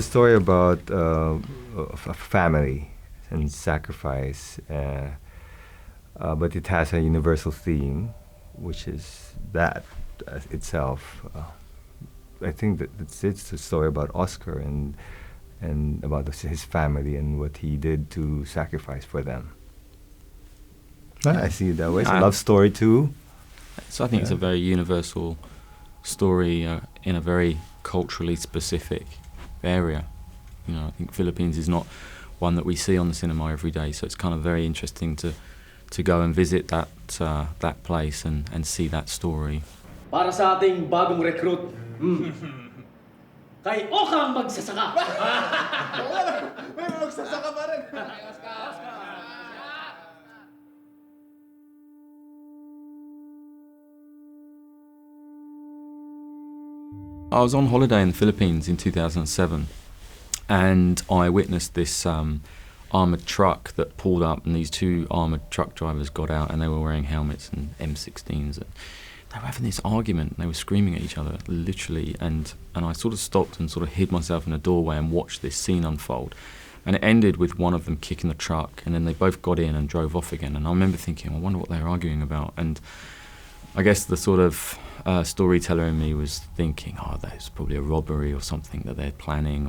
story about a family and sacrifice, but it has a universal theme, which is that itself. I think that it's a story about Oscar and about his family and what he did to sacrifice for them. I see it that way. It's a love story too. So I think it's a very universal story in a very culturally specific area. You know, I think Philippines is not one that we see on the cinema every day, so it's kind of very interesting to go and visit that place and see that story. Para sa ating bagong recruit. Kay Okang magsasaka. May magsasaka pa rin. I was on holiday in the Philippines in 2007, and I witnessed this armoured truck that pulled up, and these two armoured truck drivers got out, and they were wearing helmets and M16s, and they were having this argument, and they were screaming at each other, literally, and I sort of stopped and sort of hid myself in a doorway and watched this scene unfold. And it ended with one of them kicking the truck, and then they both got in and drove off again. And I remember thinking, I wonder what they were arguing about. And I guess the sort of storyteller in me was thinking, oh, that's probably a robbery or something that they're planning.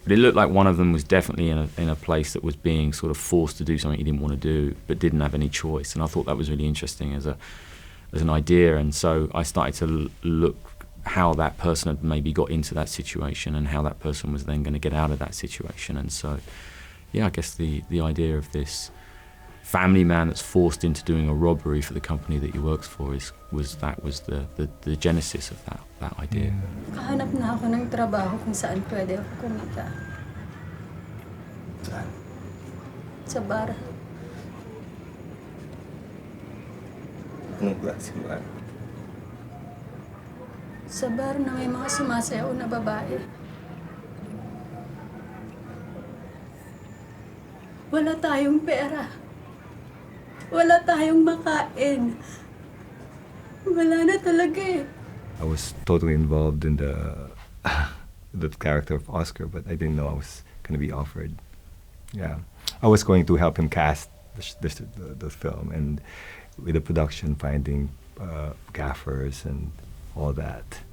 But it looked like one of them was definitely in a place that was being sort of forced to do something he didn't want to do, but didn't have any choice. And I thought that was really interesting as an idea. And so I started to look how that person had maybe got into that situation and how that person was then going to get out of that situation. And so, yeah, I guess the idea of this family man that's forced into doing a robbery for the company that he works for was the genesis of that idea. Kahanap na ako ng trabaho kung saan pwede ako kumita. Saan? Sa bar. Anong klase bar? Sa bar na may mga sumasayaw na babae. Wala tayong pera. Wala tayong makain. Wala na talaga eh. I was totally involved in the character of Oscar, but I didn't know I was going to be offered. Yeah, I was going to help him cast the film, and with the production, finding gaffers and all that.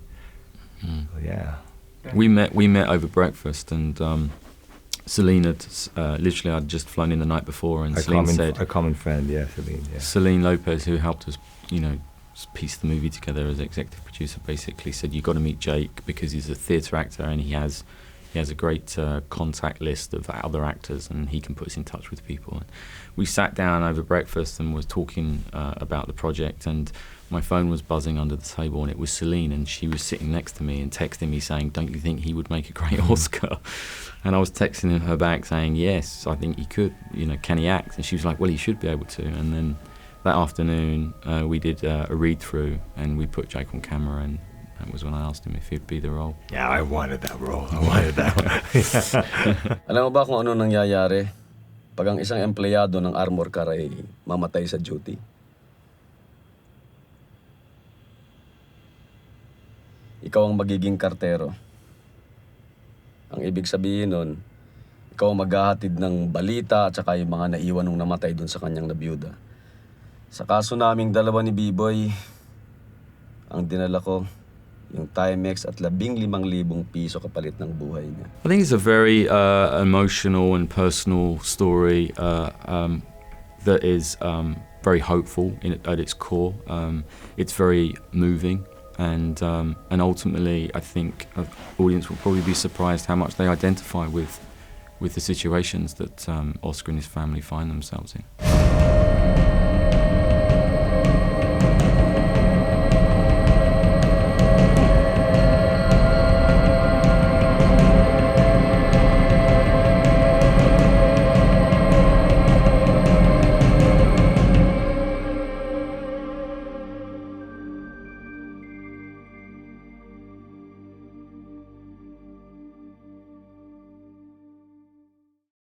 So, yeah. We met over breakfast, and Celine had literally I'd just flown in the night before, and Celine said, a common friend, yeah, Celine. Yeah. Celine Lopez, who helped us, piece the movie together as executive producer, basically said, "You got to meet Jake because he's a theatre actor and he has a great contact list of other actors, and he can put us in touch with people." And we sat down over breakfast and was talking about the project, and my phone was buzzing under the table, and it was Celine, and she was sitting next to me and texting me saying, "Don't you think he would make a great Oscar?" And I was texting her back saying, "Yes, I think he could. Can he act?" And she was like, "Well, he should be able to." And then that afternoon we did a read-through, and we put Jake on camera, and that was when I asked him if he'd be the role. Yeah, I wanted that role. I wanted that one. Alam mo ba kung ano nangyayari pag ang isang empleyado ng armor car ay mamatay sa duty? Ikaw ang magiging kartero. Ang ibig sabihin nun, ikaw ang maghahatid ng balita at saka yung mga naiwan nung namatay dun sa kanyang nabiyuda. Sa kaso naming dalawa ni B-Boy, ang dinala ko, yung Timex at 15,000 piso kapalit ng buhay niya. I think it's a very emotional and personal story that is very hopeful at its core. It's very moving. And ultimately, I think an audience will probably be surprised how much they identify with the situations that Oscar and his family find themselves in.